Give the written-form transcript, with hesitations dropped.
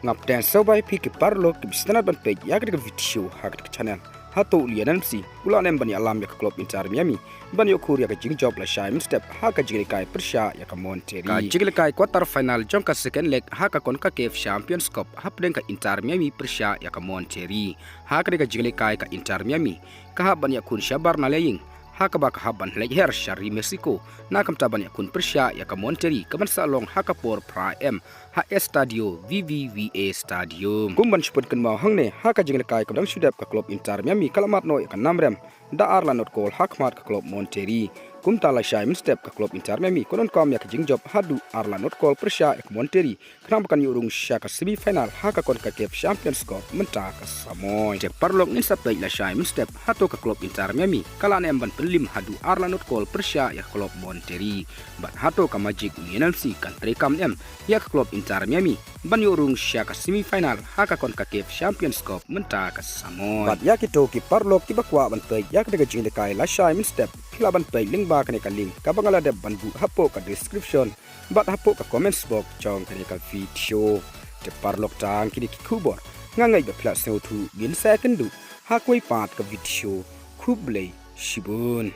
ngap ten sobai pi ki parlo ki bistanat ban pe ya ka video ha ka channel hato lianan si ula nem bani alam ya club inter Miami bani okur ya ka jing job lashai mynstep ha ka jigli kai persha ya ka Monteri ka jigli kai quarter final jong ka second leg ha ka kon ka KF Champions Cup hapden ka inter Miami persha ya ka Monteri ha ka jigli kai ka inter Miami ka ha bani akun shabar na leying haka baka haban leher shari Mexico na kam taban ya kun persya ya ka Monteri kaman salong haka por prime ha estadio VVVA stadium kumban shuput kan mau hangne haka jingle kai kadang sudap ka club inter Miami kalamat no ya ka namrem da arla not call hakmat ka club Monteri kumta lashai mynstep ka club inter Miami konon kam ya ka jingjob hadu arla not call persya ya ka Monteri kenam kan yurung sya ka semi final haka kon ka KF Champions Cup menta ka samoy je parlok nin saplay lashai mynstep hato ka club inter Miami kala ne ban lim hadu arla not call persya ya club Monteri ban hato ka magic UNLC kan treikam ya club inter Miami ban yurung sya ka semi final haka kon ka KF Champions Cup menta ka samoy bat ya kito ki parlok ki bakwa ban pe ya ka daga jing de kai lashai mynstep kila ban pe link ba kane ka link ka bangala de ban bu hapo ka description bat hapo ka comments box jong kane ka video te parlok tang ki ki kubor ngangai be plus 2 bin second du hakoi pat ka video kublei Shibun